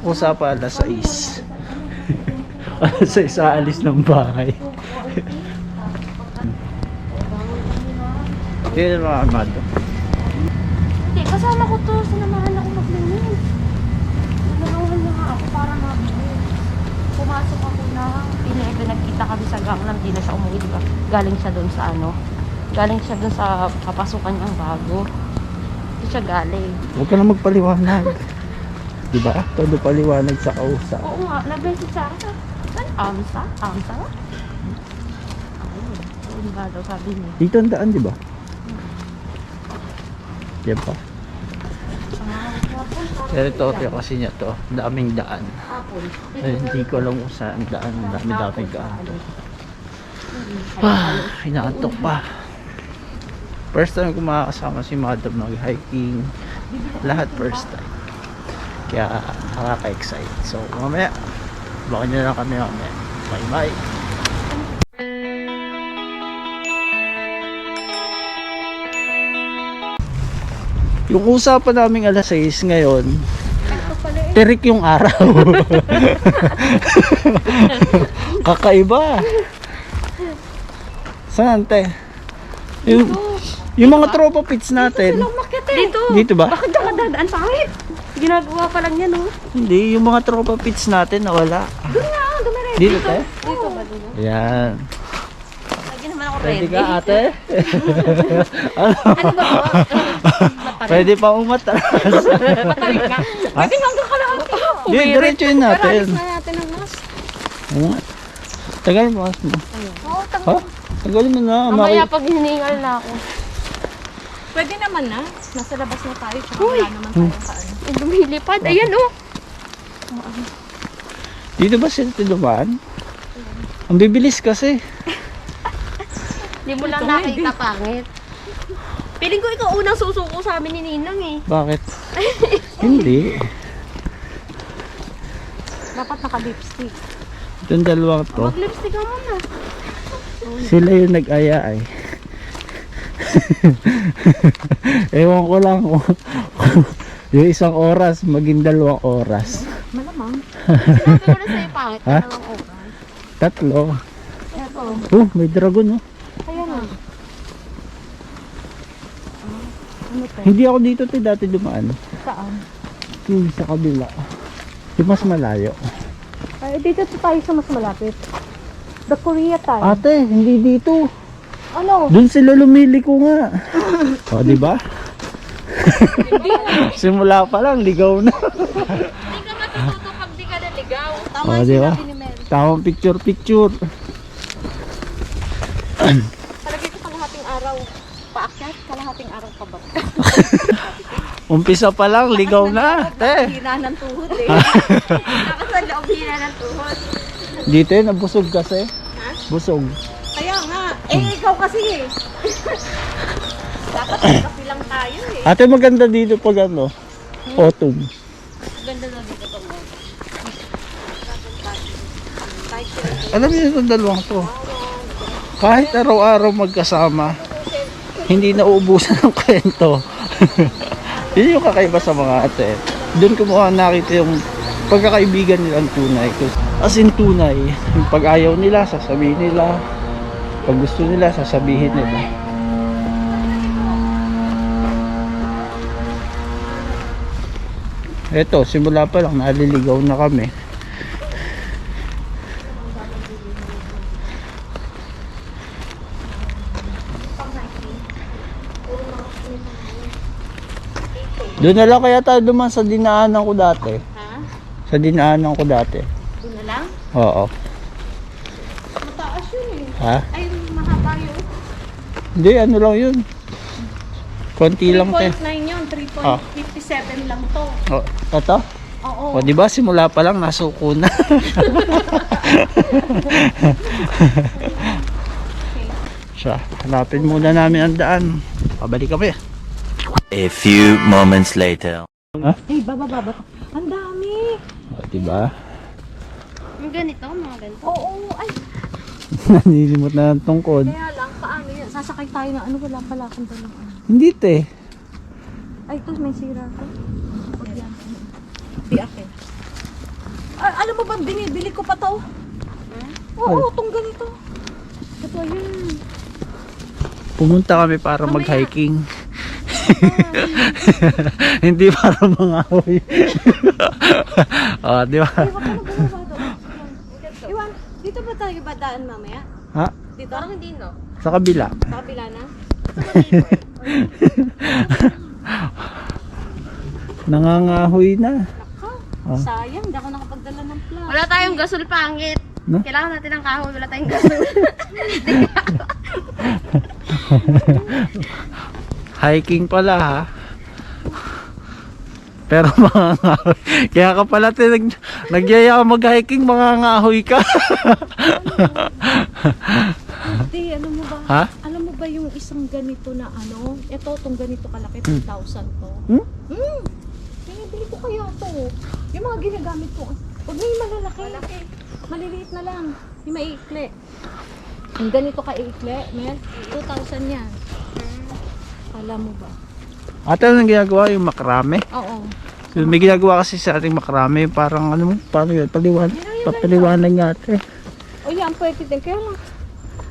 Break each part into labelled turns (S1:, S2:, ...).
S1: Usapan alas 6. Alas 6 aalis ng bahay. Yun mga amado.
S2: Hindi, kasama ko to. Sinamahan ako maglinis. Nanawahan na nga ako para mabilis. Pumasok ako na. Pinebe, nagkita kami sa Gangnam. Di na siya umuwi, diba? Galing siya doon sa ano. Galing siya doon sa papasukan niyang bago. Hindi siya galing.
S1: Huwag ka na magpaliwanag. Diba? Todo paliwanag sa kausap.
S2: Oo nga, nag-message sa akin. Saan? Amsa? Amsa? Ayun ba daw sabi niya.
S1: Dito ang daan, diba? Yan pa. Territorio kasi niya to. Daming daan. Eh, hindi ko alam kung saan daan. Dami-daming daan. Inaantok pa. First time ko makakasama si Madam nag-hiking. Lahat first time. Kaya nakaka-excite. So mamaya, baka nyo na kami mamaya. Bye bye. Yung usapan namin alas 6 ngayon, tirik yung araw. Kakaiba. Saan te? Yung mga tropa pits natin.
S2: Dito.
S1: Dito ba?
S2: Bakit ka madadaan sa akin? Ginagawa pa lang yan, no?
S1: Hindi, yung mga tropa pits natin nawala.
S2: Doon nga, dumiretso.
S1: Dito te?
S2: Dito ba dito?
S1: Yan.
S2: Lagi naman ako
S1: Pwede
S2: ready.
S1: ka ate? Ano?
S2: Ano ba ba?
S1: Pwede pa umatras.
S2: Patarik ka. Pwede hanggang kalahati.
S1: Hindi, diretso yun natin.
S2: Paralis na natin ang mas.
S1: Oo nga. Tagal mo.
S2: Oo,
S1: Ha? Tagal mo na.
S2: Mamaya pag hiningal na ako.
S3: Pwede naman na. Nasa labas na tayo. Tsaka wala naman tayo sa ano.
S2: Lumilipad. Ayan, oh.
S1: Dito ba sila tinumaan? Ang bibilis kasi.
S2: Hindi mo lang nakita pangit. Piling ko ikaw unang susuko sa amin ni Ninang eh.
S1: Bakit? Hindi.
S2: Dapat naka-lipstick.
S1: Itong dalawang to.
S2: Mag-lipstick ka muna.
S1: Sila yung nag-aya ay. Ewan ko lang kung yung isang oras maging 2 oras.
S2: Malamang. Sinabi ko na sa'yo pangit.
S1: Ha?
S2: Dalawang oras.
S1: 3.
S2: Eto.
S1: May dragon oh.
S2: Ayan na. Ano to?
S1: Hindi ako dito dati dumaan.
S2: Saan?
S1: Yung sa kabila. Yung mas malayo.
S2: Ay, dito tayo sa mas malapit. The Korea time.
S1: Ate, hindi dito.
S2: Ano?
S1: Doon sila lumiliko nga. O, di ba? Simula pa lang, ligaw na.
S2: Hindi ka matututo pag di ka naligaw. Tama
S1: O, di ba? Tamang picture.
S2: Palagay ko kalahating araw paakyat, kalahating araw pababa.
S1: Umpisa pa lang, ligaw na. Te.
S3: Hina ng tuhod eh.
S2: Tapos sa loob hina ng tuhod.
S1: Dito eh, nabusog kasi. Busog.
S3: Kaya nga. Ikaw kasi eh. Dapat kapi lang tayo eh.
S1: Ate, maganda dito pag ano, autumn.
S3: Ganda na dito pag
S1: Alam niyo itong dalawang to. Kahit araw-araw magkasama, hindi na uubusan ng kwento. Yun yung kakaiba sa mga ate. Doon ko mukha nakita yung pagkakaibigan nilang tunay. As in tunay, yung pag ayaw nila, sasabihin nila. Pag gusto nila, sasabihin nila. Eto, simula pa lang, naliligaw na kami. Doon na lang kaya tayo duman sa dinaanan ko dati.
S3: Ha?
S1: Sa dinaanan ko dati.
S3: Doon na lang?
S1: Oo.
S3: Mataas yun eh.
S1: Ha?
S3: Ay, mahaba yun.
S1: Hindi, ano lang yun. Konti lang te.
S3: 3.9 yun.
S1: Ah.
S3: 3.57 lang to.
S1: O, ito?
S3: Oo.
S1: O, di ba simula pa lang nasuko na. Siya, hanapin muna namin ang daan. Pabalik kami.
S4: A few moments later.
S3: Ay, baba. Ang dami.
S1: O, di ba?
S2: Yung ganito, mga ganito.
S3: Oo. Ay,
S1: Nanilimot na ng tungkod.
S3: kaya lang. Paano yan? Sasakay tayo na ano. Wala pala akong dalang ano.
S1: Hindi te.
S3: Ay, ito may sira ko. Huwag yan. Di akin. mo ba, binibili ko pa to? Oo, itong ganito. Ito yun.
S1: Pumunta kami para mag-hiking. Hindi para mangahoy. Oh, di ba?
S3: Iwan, dito ba tayo ba daan mamaya?
S1: Ha?
S3: Dito?
S2: Parang hindi, no?
S1: Sa kabila.
S3: Sa kabila na?
S1: Nangangahoy na. Ah.
S3: Sayang, hindi ako nakapagdala ng plan.
S2: Wala tayong gasol, pangit.
S1: No?
S2: Kailangan natin ng kahoy, wala tayong gasol.
S1: Hiking pala ha. Pero mangangahoy. Kaya ka pala nagyaya ka mag-hiking, mangangahoy ka.
S3: Hindi, alam mo ba?
S1: Ha?
S3: Alam mo ba yung isang ganito na ano? Ito, itong ganito kalaki, 2,000 to.
S1: Hmm?
S3: Binibili ko kaya to. Yung mga ginagamit ko. Huwag na yung malalaki. Maliliit na lang. Yung maiikli. Yung ganito ka-ikli, men, 2,000 yan. Alam mo ba?
S1: Ate, anong ginagawa? Yung makrame?
S3: Oo.
S1: So, may ginagawa kasi sa ating makrame. Parang ano mo? Paano yun? Papaliwanag nga ate.
S3: O yan, pwede din. Kaya lang,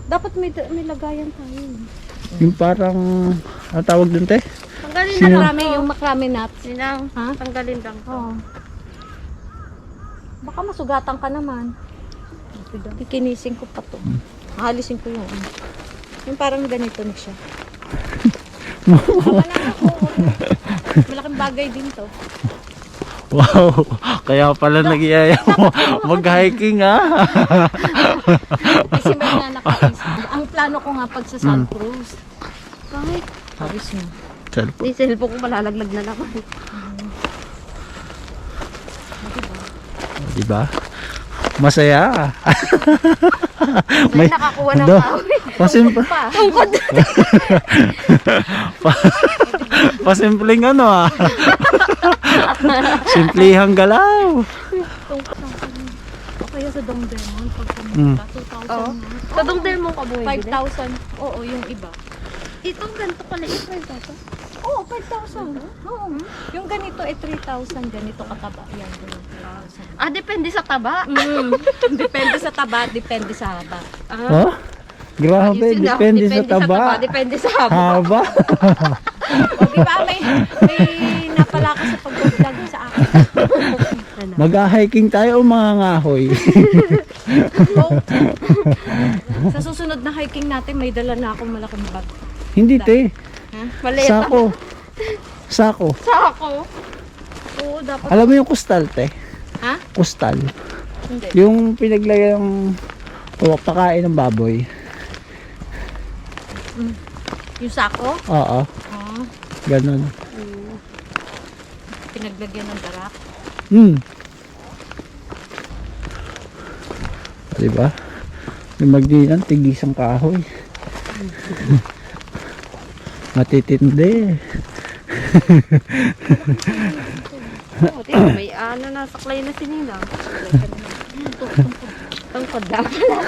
S3: dapat may lagayan tayo.
S1: Yung parang, ano tawag dun te?
S2: Tanggalin na
S1: Sino?
S2: lang.
S3: Makrame, yung makrame nuts.
S2: Sinang,
S3: Ha?
S2: tanggalin lang.
S3: Oo. Baka masugatan ka naman. Kikinisin ko pa to. Halisin ko yun. Yung parang ganito na siya. Malaking bagay din to.
S1: Wow! Kaya pala nagyaya mo mag-hiking ha?
S3: Kasi may nga nakaisip. Ang plano ko nga pag sa Santa Cruz. Kahit, ayos mo.
S1: Cellphone.
S2: Yung cellphone ko malalaglag na naman.
S1: Diba? Masaya.
S2: May nakakuha ng
S1: Do-
S2: kahoy.
S3: Tungkod.
S1: Pasimpleng ano ah. Simplihang galaw.
S3: O kaya sa Dong Demon, pag
S1: Mm.
S3: pumunta, 2,000
S2: Oo.
S3: na.
S2: Sa dong mo ka bumibili.
S3: 5,000. Oo, yung iba.
S2: Itong ganito pala, ito
S3: Oo, 5,000. Oo. Yung ganito ay 3,000. Ganito kataba. Yan, ganito. 3,000.
S2: Ah, depende sa taba.
S3: Depende sa taba, depende sa haba.
S1: Oh? Grabe,
S2: Yun sila,
S1: depende sa taba.
S2: Depende sa haba.
S1: Haba.
S3: O, di ba? May napala ka sa pag-vlog sa akin.
S1: Mag-hiking tayo o mga ngahoy?
S3: Sa susunod na hiking natin, may dala na akong malaking bag.
S1: Hindi te.
S3: Ha?
S2: Maleta.
S1: Sako. Sako.
S2: Sako. Oo, dapat.
S1: Alam mo yung kustal te?
S3: Ha?
S1: Kustal.
S3: Hindi.
S1: Yung pinaglagay ng pakain ng baboy.
S3: Yung sako?
S1: Oo.
S3: Ah,
S1: Ganon.
S3: pinaglagyan ng darak.
S1: Diba? Yung magdinan, tigisang kahoy. Matitindi.
S2: Oh, tingnan, may ano na, saklay na sininang. Tungkod lang pala.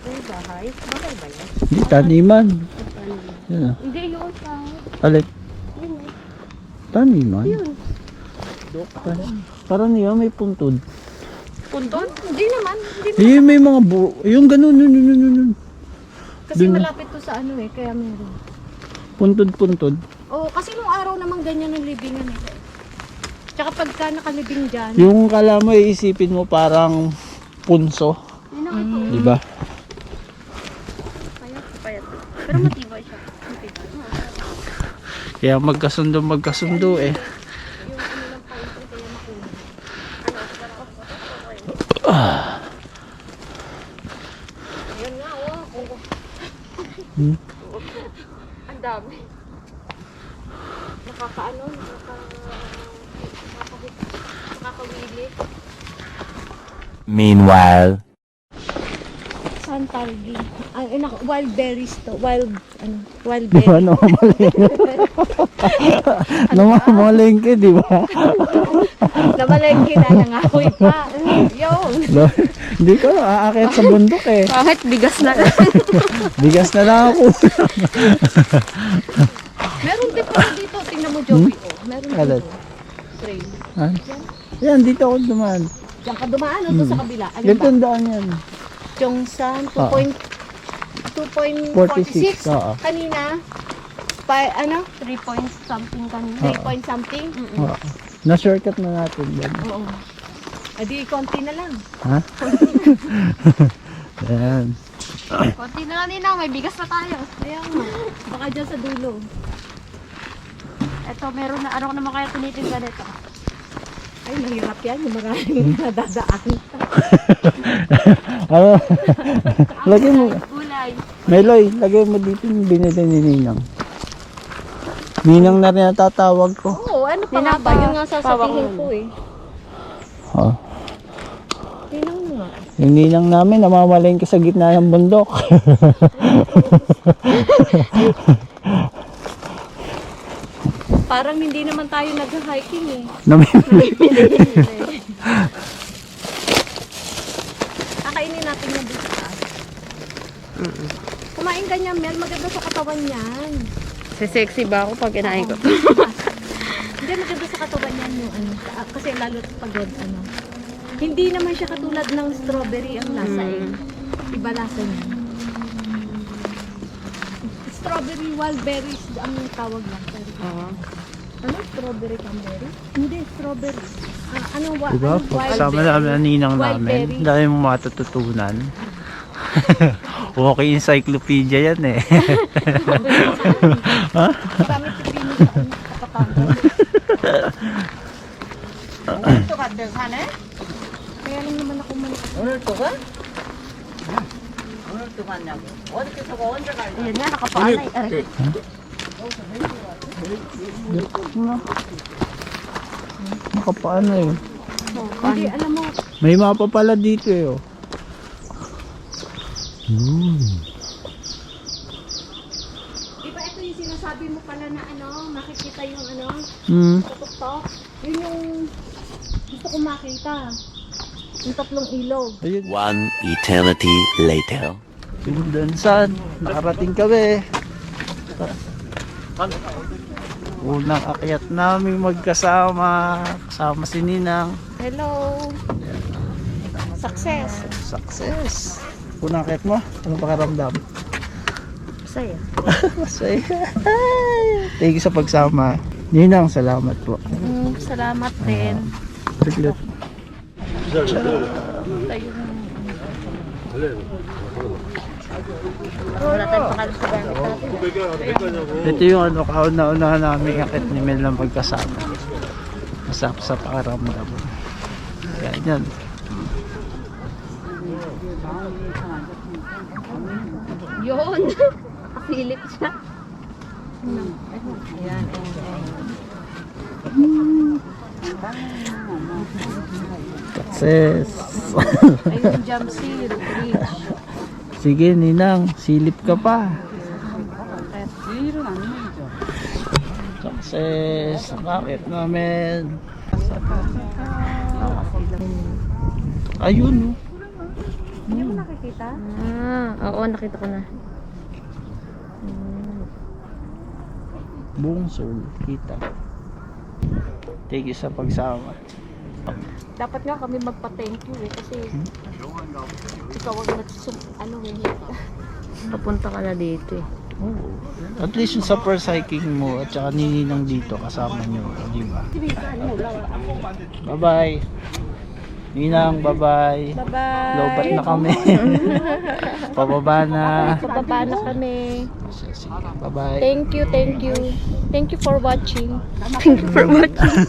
S2: Ay, bahay. Bahay ba yan?
S1: Hindi, taniman. Yan ah.
S2: Hindi, yun pa.
S1: Alin?
S2: Yun.
S1: Taniman.
S2: Yun.
S1: Parang yun, may puntod.
S2: Punton?
S3: Hindi naman.
S1: Yung may mga yung ganun, yun.
S3: Kasi
S1: Dun.
S3: malapit to sa ano eh, kaya meron.
S1: Puntod.
S3: Oo, kasi nung araw naman ganyan ang libingan eh. Tsaka pagka nakalibing dyan,
S1: Yung kala mo, iisipin mo parang punso.
S2: Yun ang ito.
S1: Diba?
S2: Payat. Pero matibay siya. Matibay.
S1: Kaya magkasundo eh.
S2: Ayun nga, oh. Ang dami. Nakakawili.
S4: Meanwhile.
S3: santalgi. Wild berries to. Wild berries.
S1: Diba namamalengke, di ba?
S3: Namalengke na nangahoy pa. Yun.
S1: Hindi ko aakyat sa bundok eh.
S2: Kahit bigas na lang.
S1: Bigas na lang ako.
S3: Meron din pala dito. Tingnan mo, Joey. Oh. Meron
S1: Alin?
S3: dito. Trail.
S1: Ha? Yan, dito ako dumaan.
S3: Diyan ka dumaan o doon sa kabila? Alin ba?
S1: Ganito ang daan yan.
S3: Chongsan,
S1: Oo.
S3: 2.46.
S1: Oo.
S3: Kanina, ano?
S2: 3 point something kanina.
S3: 3 point something?
S1: Oo. Na-shortcut na natin yan.
S3: Oo. Adi, konti na lang.
S1: Ha? Yan.
S2: Konti na lang nina, may bigas na tayo.
S3: Ayan nga. Baka dyan sa dulo.
S2: Eto, meron na, ano naman kaya tinitinda nito?
S3: Ay, mahirap yan. Yung maraming nadadaan.
S1: Ano? Lagay mo.
S2: Gulay.
S1: Meloy, lagay mo dito yung binili ni Ninang. Ninang na rin ang tatawag ko.
S3: Oo, ano pa nga ba? Yun nga sasabihin ko eh.
S1: Oh.
S3: Tinang mo nga.
S1: Yung ninang namin, namamalayin ka sa gitna ng bundok.
S3: Parang hindi naman tayo nag-hiking eh. Kakainin natin yung bukas. Kumain ka niya, Mel. Maganda sa katawan yan.
S2: Sexy ba ako pag kinain ko?
S3: Hindi, maganda sa katawan yan yung ano. Kasi lalo pagod, ano. Hindi naman siya katulad ng strawberry ang lasa eh. Iba lasa niya. Strawberry wild berries ang tawag lang.
S2: Oo.
S3: Ano? Strawberry cranberry? Hindi, strawberry. Ano,
S1: Diba? Kasama namin ang ninang
S3: wild
S1: namin.
S3: berry.
S1: Dahil mo matututunan. Okay, encyclopedia yan eh. Ha?
S3: Marami pipino sa kapatanggal. Kaya lang naman ako manikas.
S2: Ayan nga, nakapaanay. Aray.
S1: Makapaano eh.
S3: Hindi, alam mo,
S1: May mapa pala dito eh. Oh.
S3: iba ito yung sinasabi mo pala na ano, makikita yung ano,
S1: Hmm.
S3: sa tuktok. Yun yung gusto ko makita. Yung tatlong ilog.
S1: Ayun.
S4: One eternity later.
S1: Doon saan? Nakarating kami. Unang akyat namin magkasama. Kasama si Ninang.
S3: Hello. Success.
S1: Success. Unang akyat mo? Anong pakaramdam?
S3: Saya.
S1: Masaya. Thank you sa pagsama. Ninang, salamat po.
S2: Salamat din.
S1: Saglit.
S2: Wala tayong pakalim sa gamit natin.
S1: Ito yung ano, kauna-unahan namin akit ni Mel na magkasama. Masarap sa pakaramdam. Ganyan.
S2: Yun. Silip siya. Ayan,
S1: Success.
S2: ayun, jump seal, reach.
S1: Sige, Ninang. Silip ka pa. Success. Bakit namin? Ayun, oh.
S3: Hindi mo nakikita?
S2: Oo, nakita ko na.
S1: Buong soul. Kita. Thank you sa pagsama.
S3: Dapat nga kami magpa-thank you eh. Kasi ikaw ang ano eh.
S2: Papunta ka na dito eh.
S1: Oo. At least yung sa first hiking mo at saka nininang dito kasama nyo. Di ba? Bye-bye. Ninang, bye-bye.
S3: Bye-bye.
S1: Lobat na kami. Pababa na.
S3: Pababa na kami.
S1: Sige, bye-bye.
S3: Thank you, thank you. Thank you for watching.
S2: Thank you for watching.